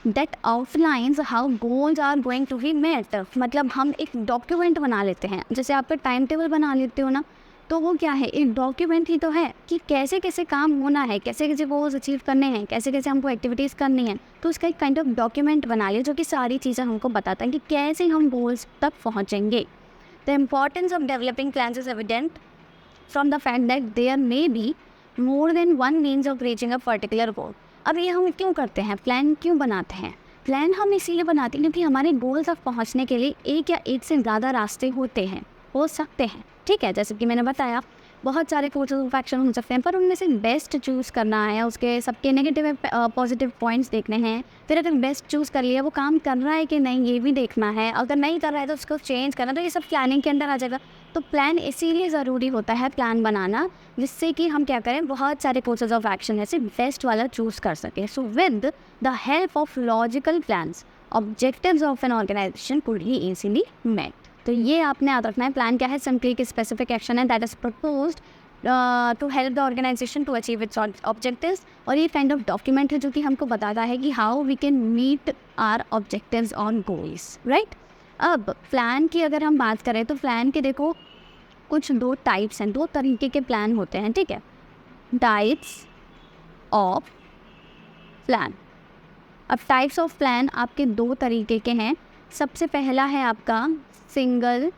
that outlines how goals are going to be met. मतलब हम एक डॉक्यूमेंट बना लेते हैं, जैसे आप टाइम टेबल बना लेते हो ना, तो वो क्या है, एक डॉक्यूमेंट ही तो है कि कैसे कैसे काम होना है, कैसे कैसे गोल्स अचीव करने हैं, कैसे कैसे हमको एक्टिविटीज़ करनी है। तो उसका एक काइंड ऑफ डॉक्यूमेंट बना लिया जो कि सारी चीज़ें हमको बताता है कि कैसे हम गोल्स तक पहुँचेंगे। The importance of developing plans is evident from the fact that there may be more than one means of reaching a particular goal. अब ये हम क्यों करते हैं, प्लान क्यों बनाते हैं, प्लान हम इसीलिए बनाते हैं क्योंकि हमारे गोल तक पहुँचने के लिए एक या एक से ज़्यादा रास्ते होते हैं, हो सकते हैं, ठीक है। जैसे कि मैंने बताया बहुत सारे कोर्सेज ऑफ एक्शन हो सकते हैं, पर उनमें से बेस्ट चूज़ करना है, उसके सबके नेगेटिव पॉजिटिव पॉइंट्स देखने हैं। फिर अगर बेस्ट चूज़ कर लिया, वो काम कर रहा है कि नहीं ये भी देखना है, अगर नहीं कर रहा है तो उसको चेंज करना, तो ये सब प्लानिंग के अंदर आ जाएगा। तो प्लान इसीलिए ज़रूरी होता है प्लान बनाना, जिससे कि हम क्या करें, बहुत सारे कोर्सेज ऑफ एक्शन है, सिर्फ बेस्ट वाला चूज़ कर सकें। So with the help of logical plans objectives of an organisation could be easily met. तो ये आपने याद रखना है, प्लान क्या है, सिंपली एक स्पेसिफिक एक्शन है that is proposed to help the organisation to achieve its objectives. और ये काइंड ऑफ डॉक्यूमेंट है जो कि हमको बताता है कि how we can meet our objectives on goals, right. अब प्लान की अगर हम बात करें तो प्लान के देखो कुछ 2 टाइप्स हैं, 2 तरीके के प्लान होते हैं, ठीक है, टाइप्स ऑफ प्लान। अब टाइप्स ऑफ प्लान आपके 2 तरीके के हैं। सबसे पहला है आपका सिंगल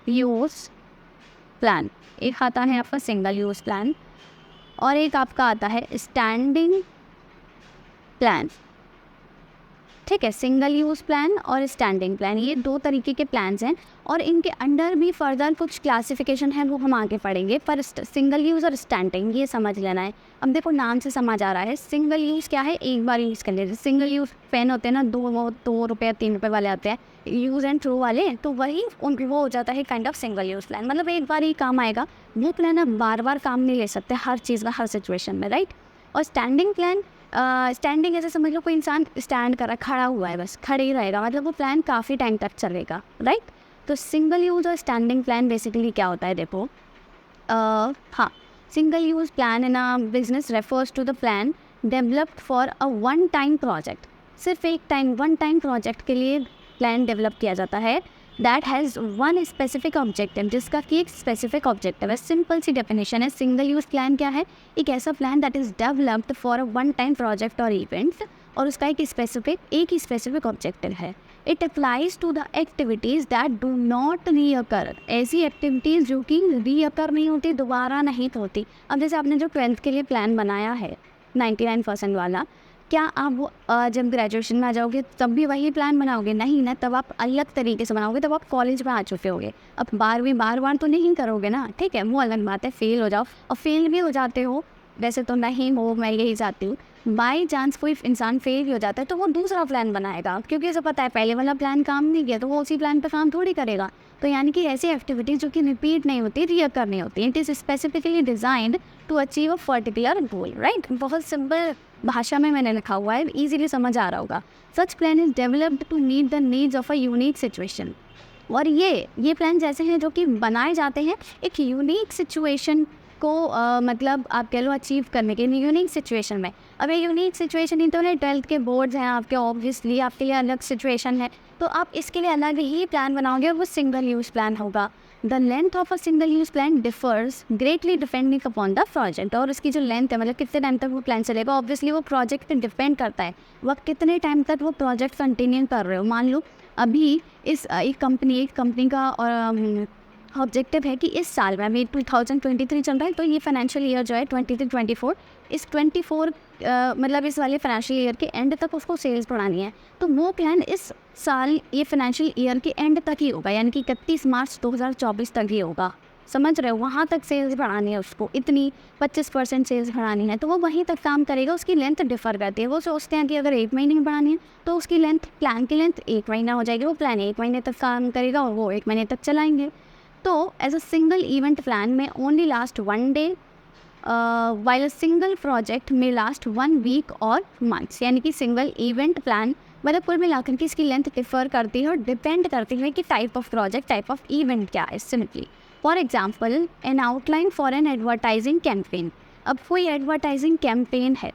यूज़ प्लान, एक आता है आपका सिंगल यूज़ प्लान, और एक आपका आता है स्टैंडिंग प्लान, ठीक है। सिंगल यूज़ प्लान और स्टैंडिंग प्लान, ये दो तरीके के प्लान्स हैं और इनके अंडर भी फर्दर कुछ क्लासिफिकेशन है, वो हम आगे पढ़ेंगे। पर सिंगल यूज़ और स्टैंडिंग ये समझ लेना है। अब देखो नाम से समझ आ रहा है, सिंगल यूज़ क्या है, एक बार यूज़ कर लेते। सिंगल यूज़ पेन होते हैं ना, 2 रुपये 3 रुपये वाले आते हैं, यूज़ एंड थ्रो वाले, तो वही वो हो जाता है kind of single use plan. मतलब एक बार ही काम आएगा, वो प्लान आप बार बार काम नहीं ले सकते हर चीज़ का हर सिचुएशन में, राइट। और स्टैंडिंग प्लान, स्टैंडिंग ऐसे समझ लो कोई इंसान स्टैंड कर रहा है, खड़ा हुआ है, बस खड़े ही रहेगा, मतलब वो प्लान काफ़ी टाइम तक चलेगा, राइट। तो सिंगल यूज़ और स्टैंडिंग प्लान बेसिकली क्या होता है, देखो हाँ, single use plan in a business refers to the plan developed for a one time project. सिर्फ एक टाइम, वन टाइम प्रोजेक्ट के लिए प्लान डेवलप किया जाता है, that has one specific objective, जिसका कि एक स्पेसिफिक ऑब्जेक्टिव है। सिंपल सी डेफिनेशन है, सिंगल यूज़ प्लान क्या है, एक ऐसा plan that is developed for a one time project और इवेंट, और उसका एक ही स्पेसिफिक ऑब्जेक्टिव है। It applies to the activities that do not recur, ऐसी एक्टिविटीज़ जो कि रीअकर नहीं होती, दोबारा नहीं होती। अब जैसे आपने जो 12th के लिए प्लान बनाया है 99% वाला, क्या आप वो जब ग्रेजुएशन में आ जाओगे तब भी वही प्लान बनाओगे? नहीं ना, तब आप अलग तरीके से बनाओगे, तब आप कॉलेज में आ चुके होगे। अब 12वीं बार तो नहीं करोगे ना, ठीक है, वो अलग बात है। फेल हो जाओ, और फेल भी हो जाते हो, वैसे तो नहीं हो, मैं यही चाहती हूँ। बाई चांस कोई इंसान फेल भी हो जाता है तो वो दूसरा प्लान बनाएगा, क्योंकि उसे पता है पहले वाला प्लान काम नहीं किया, तो वो उसी प्लान पर काम थोड़ी करेगा। तो यानी कि ऐसी एक्टिविटीज़ जो कि रिपीट नहीं होती, रीअकर नहीं होती, it is specifically designed to achieve a particular goal, right. बहुत सिंपल भाषा में मैंने लिखा हुआ है, इजीली समझ आ रहा होगा। Such plan is developed to meet the needs of a unique situation. और ये प्लान जैसे हैं जो कि बनाए जाते हैं एक यूनिक सिचुएशन को मतलब आप कह लो अचीव करने के लिए, यूनिक सिचुएशन में। अब ये यूनिक सिचुएशन ही तो है, 12th के बोर्ड्स हैं आपके, ऑब्वियसली आपके लिए अलग सिचुएशन है, तो आप इसके लिए अलग ही प्लान बनाओगे और वो सिंगल यूज़ प्लान होगा। The length of a single use plan differs greatly depending upon the project, और उसकी जो लेंथ है, मतलब कितने टाइम तक वो प्लान चलेगा, ऑब्वियसली वो प्रोजेक्ट पे डिपेंड करता है, वह कितने टाइम तक वो प्रोजेक्ट कंटिन्यू कर रहे हो। मान लो अभी एक कंपनी का ऑब्जेक्टिव है कि इस साल में, अभी 2023 चल रहा है, तो ये फाइनेंशियल ईयर जो है 23-24, इस 24 मतलब इस वाले फाइनेंशियल ईयर के एंड तक उसको सेल्स बढ़ानी है, तो वो प्लान इस साल ये फाइनेंशियल ईयर के एंड तक ही होगा, यानी कि 31 मार्च 2024 तक ही होगा। समझ रहे हो, वहाँ तक सेल्स बढ़ानी है उसको, इतनी 25% सेल्स बढ़ानी है, तो वो वहीं तक काम करेगा। उसकी लेंथ डिफर करती है, वो सोचते हैं कि अगर 1 महीने में बढ़ानी है तो उसकी लेंथ, प्लान की लेंथ 1 महीना हो जाएगी, वो प्लान 1 महीने तक काम करेगा और वो 1 महीने तक चलाएंगे। तो as a single event plan में only last 1 day, while a single project में लास्ट 1 वीक और मंथ्स, यानी कि सिंगल इवेंट प्लान मतलब कुल मिलाकर के इसकी लेंथ डिफर करती है और डिपेंड करती है कि type of project, type of event क्या है। Simply for example, N outline for an advertising campaign. अब कोई एडवर्टाइजिंग कैंपेन है,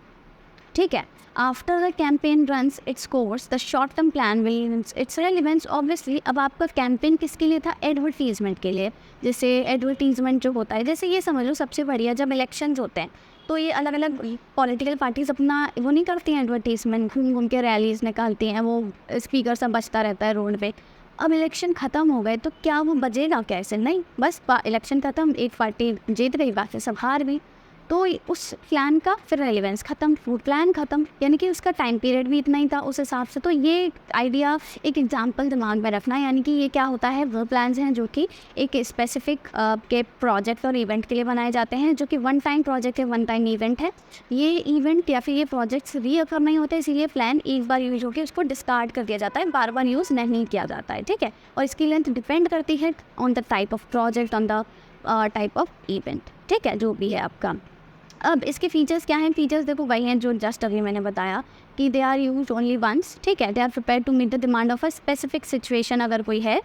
ठीक है, after the campaign runs its course the short term plan will its relevance. Obviously अब आपका कैंपेन किसके लिए था, एडवर्टीजमेंट के लिए। जैसे एडवर्टीजमेंट जो होता है, जैसे ये समझ लो सबसे बढ़िया जब इलेक्शंस होते हैं तो ये अलग अलग पॉलिटिकल पार्टीज अपना वो नहीं करती हैं एडवर्टीजमेंट, घूम घूम के रैलीज निकालती हैं, वो स्पीकर सब बजता रहता है रोड पे। अब इलेक्शन ख़त्म हो गए तो क्या वो बजेगा कैसे? नहीं, बस इलेक्शन ख़त्म, एक पार्टी जीत गई, बाकी सब हार गई, तो उस प्लान का फिर रेलिवेंस ख़त्म, वो प्लान ख़त्म, यानी कि उसका टाइम पीरियड भी इतना ही था उस हिसाब से। तो ये आइडिया, एक एग्जांपल दिमाग में रखना, यानी कि ये क्या होता है, वो प्लान्स हैं जो कि एक स्पेसिफिक के प्रोजेक्ट और इवेंट के लिए बनाए जाते हैं, जो कि वन टाइम प्रोजेक्ट है, वन टाइम इवेंट है। ये इवेंट या फिर ये प्रोजेक्ट्स रीअकर नहीं होते, इसीलिए प्लान एक बार यूज होकर उसको डिस्कार्ड कर दिया जाता है, बार बार यूज़ नहीं किया जाता है, ठीक है। और इसकी लेंथ डिपेंड करती है on the type of project, on the type of event, ठीक है, जो भी है आपका। अब इसके फीचर्स क्या हैं? फीचर्स देखो वही हैं जो जस्ट अभी मैंने बताया कि they are use only once, ठीक है, they are prepare to meet the demand of a specific situation, अगर कोई है।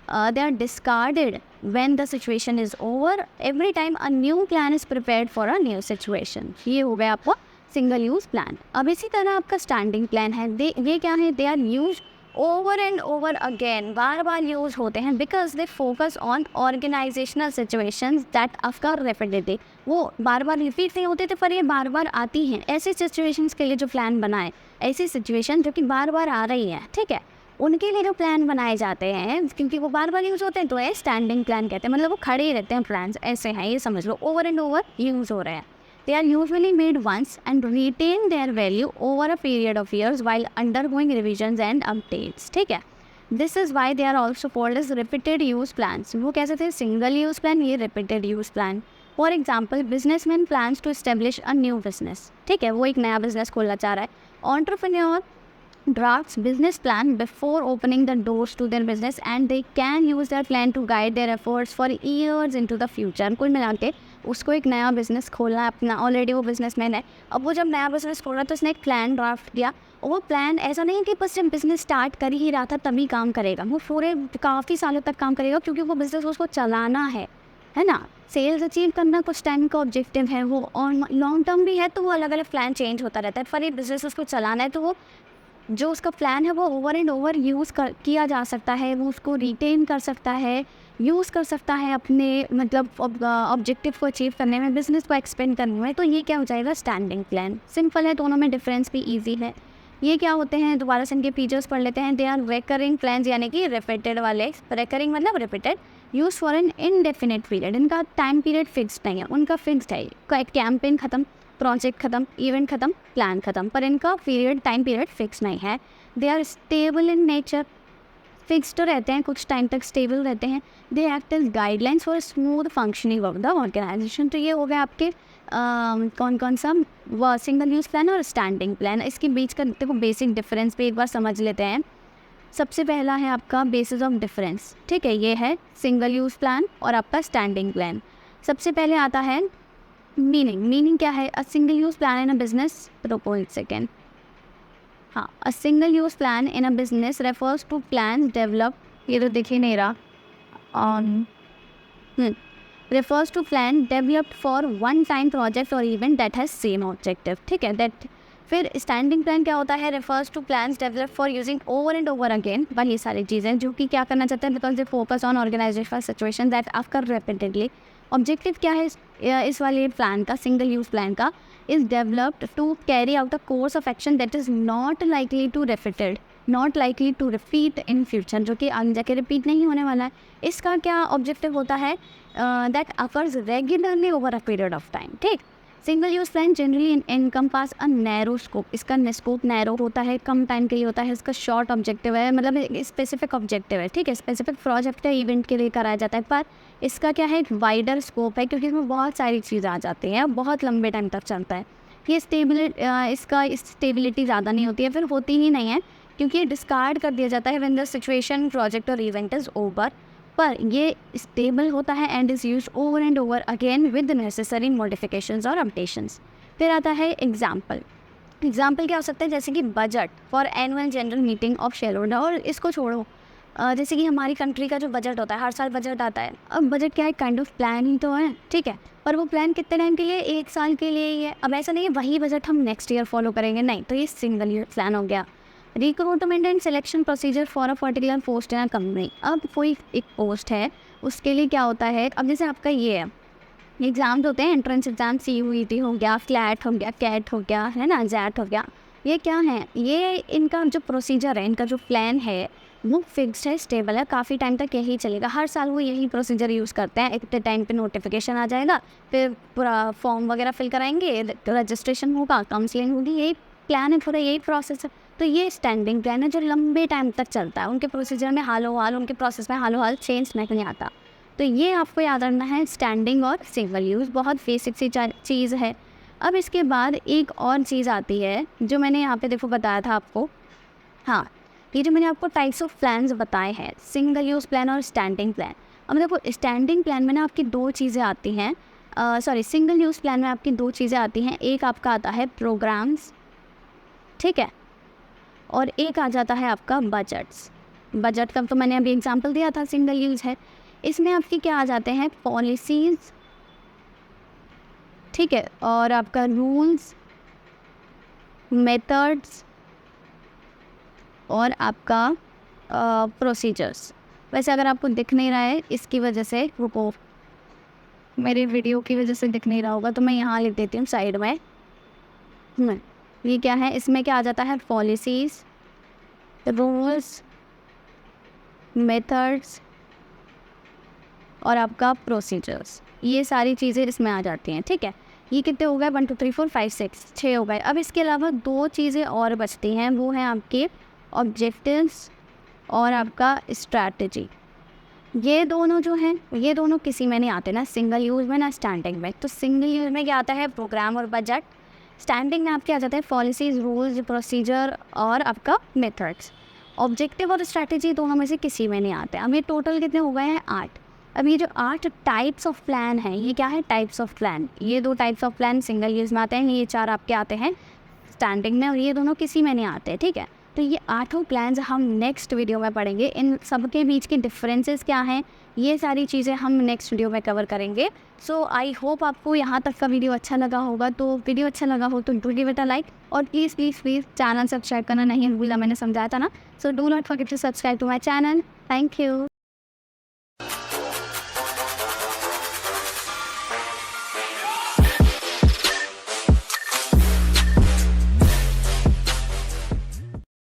They are discarded when the situation is over, every time a new plan is prepared for a new situation. ये हो गया आपका सिंगल यूज़ प्लान। अब इसी तरह आपका स्टैंडिंग प्लान है, ये क्या है, they are use over and over again, बार बार यूज होते हैं, because they focus on organisational situations that occur repeatedly. वो बार बार रिपीट नहीं होते थे, पर ये बार बार आती हैं, ऐसी सिचुएशंस के लिए जो प्लान बनाए, ऐसी सिचुएशन जो कि बार बार आ रही हैं, ठीक है, उनके लिए जो प्लान बनाए जाते हैं, क्योंकि वो बार बार यूज़ होते हैं, तो ये स्टैंडिंग प्लान कहते हैं, मतलब वो खड़े ही रहते हैं प्लान्स, ऐसे हैं, ये समझ लो, ओवर एंड ओवर यूज़ हो रहे हैं। They are usually made once and retain their value over a period of years while undergoing revisions and updates. ठीक है, This is why they are also called as repeated use plans. वो कैसे थे, सिंगल यूज प्लान, ये repeated use plan. For example, businessman plans to establish a new business. ठीक है, वो एक नया बिजनेस खोलना चाह रहा है. Entrepreneur drafts business plan before opening the doors to their business and they can use their plan to guide their efforts for years into the future. कुल मिला के उसको एक नया बिजनेस खोलना है अपना, ऑलरेडी वो बिजनेसमैन है. अब वो जब नया बिजनेस खोल रहा है तो उसने एक प्लान ड्राफ्ट किया. और वो प्लान ऐसा नहीं कि बस जब बिजनेस स्टार्ट कर ही रहा था तभी काम करेगा, वो पूरे काफ़ी सालों तक काम करेगा, क्योंकि वो बिजनेस उसको चलाना है ना. सेल्स अचीव करना कुछ टाइम का ऑब्जेक्टिव है वो, और लॉन्ग टर्म भी है, तो वो अलग अलग प्लान चेंज होता रहता है. पर ये बिजनेस उसको चलाना है, तो वो जो उसका प्लान है वो ओवर एंड ओवर यूज़ किया जा सकता है, वो उसको रिटेन कर सकता है, यूज़ कर सकता है अपने मतलब ऑब्जेक्टिव को अचीव करने में, बिजनेस को एक्सपेंड करने में. तो ये क्या हो जाएगा, स्टैंडिंग प्लान. सिंपल है, दोनों में डिफरेंस भी ईजी है. ये क्या होते हैं, दोबारा से इनके फीचर्स पढ़ लेते हैं. दे आर रिकरिंग प्लान्स, यानी कि रिपीटेड वाले. रिकरिंग मतलब repeated. Use for an indefinite period, इनका टाइम पीरियड फिक्स्ड नहीं है, उनका फिक्स्ड है. कैंपेन ख़त्म, प्रोजेक्ट ख़त्म, इवेंट ख़त्म, प्लान ख़त्म, पर इनका पीरियड, टाइम पीरियड फिक्स नहीं है. They are stable in nature, fix तो रहते हैं, कुछ टाइम तक स्टेबल रहते हैं. They act as guidelines for smooth functioning of the organisation. तो ये हो गया आपके कौन कौन सा, सिंगल यूज़ प्लान और स्टैंडिंग प्लान. इसके बीच का देखो बेसिक डिफरेंस पे एक बार समझ लेते हैं. सबसे पहला है आपका बेसिस ऑफ डिफरेंस. ठीक है, ये है सिंगल यूज़ प्लान और आपका स्टैंडिंग प्लान. सबसे पहले आता है मीनिंग. मीनिंग क्या है, a single use plan in a business, रुको एक सेकेंड. हाँ, a single use plan in a business refers to plan develop, ये तो दिख ही नहीं रहा, refers to plan developed for one time project or event that has same objective. ठीक है, दैट. फिर स्टैंडिंग प्लान क्या होता है, refers to plans developed for using over and over again. बस ये सारी चीज़ें जो कि क्या करना चाहते हैं, because they focus on organisational situation that occur repeatedly. Objective क्या है इस वाले प्लान का, सिंगल यूज़ प्लान का, is developed to carry out a course of action that is not likely to repeat in future, जो कि आगे जाके रिपीट नहीं होने वाला है. इसका क्या ऑब्जेक्टिव होता है, that occurs regularly over a period of time. ठीक, single use plan generally encompass a narrow scope. इसका स्कोप नैरो होता है, कम टाइम के लिए होता है. इसका शॉर्ट ऑब्जेक्टिव है, मतलब स्पेसिफिक ऑब्जेक्टिव है. ठीक है, स्पेसिफिक प्रोजेक्ट है, इवेंट के लिए कराया जाता है. पर इसका क्या है, एक वाइडर स्कोप है, क्योंकि इसमें बहुत सारी चीज़ें आ जाती हैं, बहुत लंबे टाइम तक चलता है. ये इसका स्टेबिलिटी ज़्यादा नहीं होती है, फिर होती ही नहीं है, क्योंकि डिस्कार्ड कर दिया जाता है व्हेन द सिचुएशन, प्रोजेक्ट और इवेंट इज़ ओवर. पर ये स्टेबल होता है and is use over and over again with necessary modifications और अपडेशंस. फिर आता है एग्जाम्पल. एग्जाम्पल क्या हो सकता है, जैसे कि budget for annual general meeting of share holder. और इसको छोड़ो, जैसे कि हमारी कंट्री का जो बजट होता है, हर साल बजट आता है. अब बजट क्या है, काइंड ऑफ प्लान ही तो है. ठीक है, पर वो प्लान कितने टाइम के लिए, एक साल के लिए ही है. अब ऐसा नहीं है वही बजट हम नेक्स्ट ईयर फॉलो करेंगे, नहीं. तो ये सिंगल ईयर प्लान हो गया. Recruitment and selection procedure for a particular post in a company. अब कोई एक पोस्ट है, उसके लिए क्या होता है, अब जैसे आपका ये है, एग्ज़ाम्स होते हैं, एंट्रेंस एग्ज़ाम, CUET हो गया, फ्लैट हो गया, कैट हो गया, है ना, जैट हो गया. ये क्या है, ये इनका जो प्रोसीजर है, इनका जो प्लान है, वो फिक्स्ड है, स्टेबल है, काफ़ी टाइम तक यही चलेगा. हर साल वो यही प्रोसीजर यूज़ करते हैं. इतने टाइम पे नोटिफिकेशन आ जाएगा, फिर पूरा फॉर्म वगैरह फिल कराएंगे, रजिस्ट्रेशन होगा, काउंसलिंग होगी, यही प्लान है, पूरा यही प्रोसेस है. तो ये स्टैंडिंग प्लान है जो लंबे टाइम तक चलता है. उनके प्रोसीजर में हालों हाल, उनके प्रोसेस में हालों हाल चेंज नहीं आता. तो ये आपको याद रखना है, स्टैंडिंग और सिंगल यूज़, बहुत बेसिक सी चीज़ है. अब इसके बाद एक और चीज़ आती है जो मैंने यहाँ पे देखो बताया था आपको. हाँ, ये जो मैंने आपको टाइप्स ऑफ प्लान्स बताए हैं, सिंगल यूज़ प्लान और स्टैंडिंग प्लान. अब देखो, स्टैंडिंग प्लान में ना आपकी दो चीज़ें आती हैं, सिंगल यूज़ प्लान में आपकी दो चीज़ें आती हैं. एक आपका आता है प्रोग्राम्स, ठीक है, और एक आ जाता है आपका बजट्स. बजट का तो मैंने अभी एग्जांपल दिया था, सिंगल यूज़ है. इसमें आपके क्या आ जाते हैं, पॉलिसीज़, ठीक है, और आपका रूल्स, मेथड्स और आपका प्रोसीजर्स. वैसे अगर आपको दिख नहीं रहा है इसकी वजह से, रुको, मेरे वीडियो की वजह से दिख नहीं रहा होगा तो मैं यहाँ लिख देती हूँ साइड में. ये क्या है, इसमें क्या आ जाता है, पॉलिसीज़, रूल्स, मेथड्स और आपका प्रोसीजर्स. ये सारी चीज़ें इसमें आ जाती हैं. ठीक है, ये कितने हो गए, 1 2 3 4 5 6, 6 हो गए। अब इसके अलावा 2 चीज़ें और बचती हैं, वो हैं आपके ऑब्जेक्टिव्स और आपका स्ट्रैटेजी। ये दोनों जो हैं, ये दोनों किसी में नहीं आते, ना सिंगल यूज़ में ना स्टैंडिंग में। तो सिंगल यूज़ में क्या आता है, प्रोग्राम और बजट। स्टैंडिंग में आपके आ जाता है पॉलिसीज़, रूल्स, प्रोसीजर और आपका मेथड्स। ऑब्जेक्टिव और स्ट्रैटेजी दोनों में से किसी में नहीं आते। अब ये टोटल कितने हो गए हैं, 8। अब ये जो 8 टाइप्स ऑफ प्लान हैं, ये क्या है, टाइप्स ऑफ प्लान। ये 2 types of plan single use में आते हैं, ये 4 आपके आते हैं स्टैंडिंग में, और ये दोनों किसी में नहीं आते, ठीक है। तो ये 8 प्लान्स हम नेक्स्ट वीडियो में पढ़ेंगे। इन सब के बीच के डिफरेंसेस क्या हैं, ये सारी चीज़ें हम नेक्स्ट वीडियो में कवर करेंगे। सो आई होप आपको यहाँ तक का वीडियो अच्छा लगा होगा। तो वीडियो अच्छा लगा हो तो do give it a like, और please please please channel subscribe करना नहीं भूला, मैंने समझाया था ना। So do not forget to subscribe to my channel. Thank you.